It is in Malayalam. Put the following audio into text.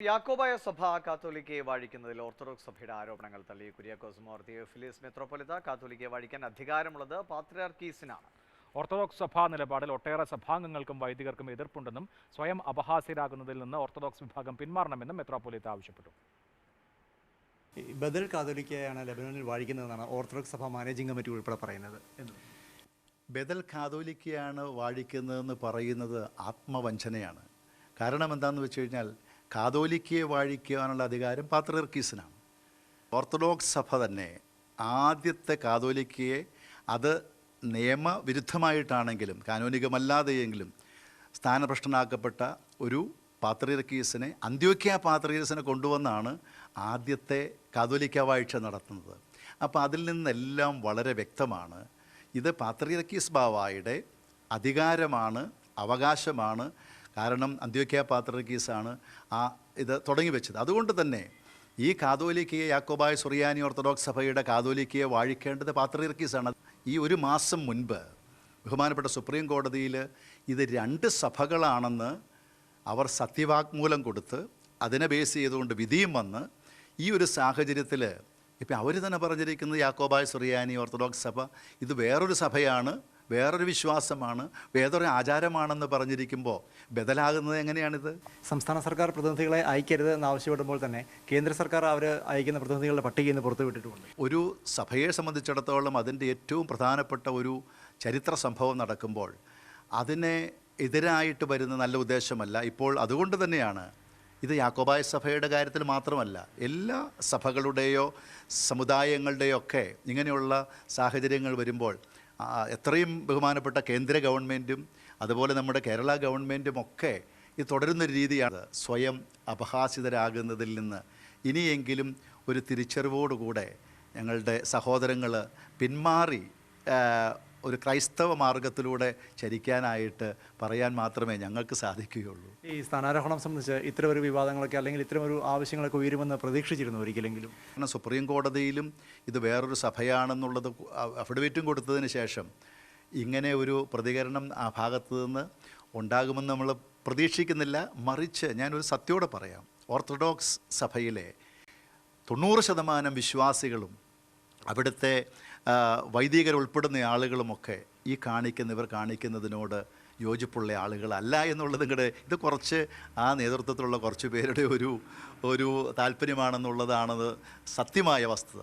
യാക്കോബായ സഭ കാത്തോലിക്കയെ വാഴിക്കുന്നതിൽ ഓർത്തഡോക്സ് സഭയുടെ ആരോപണങ്ങൾ തള്ളി കുര്യാക്കോസ് മാർ തിയോഫിലിസ് മെത്രോപ്പൊലിത്ത കാത്തോലിക്കയെ വാഴിക്കാൻ അധികാരമുള്ളത് പാത്രിയാർക്കീസിനാണ്. ഓർത്തഡോക്സ് സഭാ നിലപാടിൽ ഒട്ടേറെ സഭാംഗങ്ങൾക്കും വൈദികർക്കും എതിർപ്പുണ്ടെന്നും സ്വയം അപഹാസ്യരാകുന്നതിൽ നിന്ന് ഓർത്തഡോക്സ് വിഭാഗം പിന്മാറണമെന്നും മെത്രോപ്പൊലിത്ത ആവശ്യപ്പെട്ടു. ബദൽ കാതോലിക്കയാണ് ലെബനോനിൽ വാഴിക്കുന്നതെന്നാണ് ഓർത്തഡോക്സ് സഭ മാനേജിംഗ് കമ്മിറ്റി ഉൾപ്പെടെ പറയുന്നത്. ബദൽ കാതോലിക്കയാണ് വാഴിക്കുന്നതെന്ന് പറയുന്നത് ആത്മവഞ്ചനയാണ്. കാരണം എന്താണെന്ന് വെച്ച് കഴിഞ്ഞാൽ കാതോലിക്കയെ വാഴിക്കാനുള്ള അധികാരം പാത്രിയർക്കീസിനാണ്. ഓർത്തഡോക്സ് സഭ തന്നെ ആദ്യത്തെ കാതോലിക്കയെ അത് നിയമവിരുദ്ധമായിട്ടാണെങ്കിലും കാനോനികമല്ലാതെയെങ്കിലും സ്ഥാനഭ്രഷ്ടനാക്കപ്പെട്ട ഒരു പാത്രിയർക്കീസിനെ അന്ത്യോക്യ പാത്രിയർക്കീസിനെ കൊണ്ടുവന്നാണ് ആദ്യത്തെ കാതോലിക്ക വാഴ്ച നടത്തുന്നത്. അപ്പോൾ അതിൽ നിന്നെല്ലാം വളരെ വ്യക്തമാണ് ഇത് പാത്രിയർക്കീസ് ബാവായുടെ അധികാരമാണ്, അവകാശമാണ്. കാരണം അന്ത്യോക്യ പാത്രിയർക്കീസാണ് ഇത് തുടങ്ങി വെച്ചത്. അതുകൊണ്ട് തന്നെ ഈ കാതോലിക്കയെ യാക്കോബായ സുറിയാനി ഓർത്തഡോക്സ് സഭയുടെ കാതോലിക്കയെ വാഴിക്കേണ്ടത് പാത്രിയർക്കീസാണ്. ഈ ഒരു മാസം മുൻപ് ബഹുമാനപ്പെട്ട സുപ്രീം കോടതിയിൽ ഇത് രണ്ട് സഭകളാണെന്ന് അവർ സത്യവാങ്മൂലം കൊടുത്ത് അതിനെ ബേസ് ചെയ്തുകൊണ്ട് വിധിയും വന്ന് ഈ ഒരു സാഹചര്യത്തിൽ ഇപ്പം അവർ തന്നെ പറഞ്ഞിരിക്കുന്നത് യാക്കോബായ സുറിയാനി ഓർത്തഡോക്സ് സഭ ഇത് വേറൊരു സഭയാണ്, വേറൊരു വിശ്വാസമാണ്, വേറൊരു ആചാരമാണെന്ന് പറഞ്ഞിരിക്കുമ്പോൾ ബദലാകുന്നത് എങ്ങനെയാണിത്? സംസ്ഥാന സർക്കാർ പ്രതിനിധികളെ അയക്കരുത് എന്നാവശ്യപ്പെടുമ്പോൾ തന്നെ കേന്ദ്ര സർക്കാർ അവർ അയക്കുന്ന പ്രതിനിധികളുടെ പട്ടികയിൽ നിന്ന് പുറത്തുവിട്ടിട്ടുമുണ്ട്. ഒരു സഭയെ സംബന്ധിച്ചിടത്തോളം അതിൻ്റെ ഏറ്റവും പ്രധാനപ്പെട്ട ഒരു ചരിത്ര സംഭവം നടക്കുമ്പോൾ അതിനെ എതിരായിട്ട് വരുന്ന നല്ല ഉദ്ദേശമല്ല. ഇപ്പോൾ അതുകൊണ്ട് തന്നെയാണ് ഇത് യാക്കോബായ സഭയുടെ കാര്യത്തിൽ മാത്രമല്ല എല്ലാ സഭകളുടെയോ സമുദായങ്ങളുടെയോ ഒക്കെ ഇങ്ങനെയുള്ള സാഹചര്യങ്ങൾ വരുമ്പോൾ എത്രയും ബഹുമാനപ്പെട്ട കേന്ദ്ര ഗവൺമെൻറ്റും അതുപോലെ നമ്മുടെ കേരള ഗവൺമെൻറ്റും ഒക്കെ ഇത് തുടരുന്നൊരു രീതിയാണ്. സ്വയം അപഹാസ്യതരാകുന്നതിൽ നിന്ന് ഇനിയെങ്കിലും ഒരു തിരിച്ചറിവോടുകൂടെ ഞങ്ങളുടെ സഹോദരങ്ങൾ പിന്മാറി ഒരു ക്രൈസ്തവ മാർഗത്തിലൂടെ ചരിക്കാനായിട്ട് പറയാൻ മാത്രമേ ഞങ്ങൾക്ക് സാധിക്കുകയുള്ളൂ. ഈ സ്ഥാനാരോഹണം സംബന്ധിച്ച് ഇത്തരമൊരു വിവാദങ്ങളൊക്കെ അല്ലെങ്കിൽ ഇത്തരമൊരു ആവശ്യങ്ങളൊക്കെ ഉയരുമെന്ന് പ്രതീക്ഷിച്ചിരുന്നു ഒരിക്കലെങ്കിലും? കാരണം സുപ്രീം കോടതിയിലും ഇത് വേറൊരു സഭയാണെന്നുള്ളത് അഫിഡവിറ്റും കൊടുത്തതിന് ശേഷം ഇങ്ങനെ ഒരു പ്രതികരണം ആ ഭാഗത്തു നിന്ന് ഉണ്ടാകുമെന്ന് നമ്മൾ പ്രതീക്ഷിക്കുന്നില്ല. മറിച്ച് ഞാനൊരു സത്യോടെ പറയാം, ഓർത്തഡോക്സ് സഭയിലെ 90% വിശ്വാസികളും അവിടുത്തെ വൈദികരുൾപ്പെടുന്ന ആളുകളുമൊക്കെ ഇവർ കാണിക്കുന്നതിനോട് യോജിപ്പുള്ള ആളുകളല്ല എന്നുള്ളത് ഇത് കുറച്ച് ആ നേതൃത്വത്തിലുള്ള കുറച്ച് പേരുടെ ഒരു താല്പര്യമാണെന്നുള്ളതാണ് സത്യമായ വസ്തുത.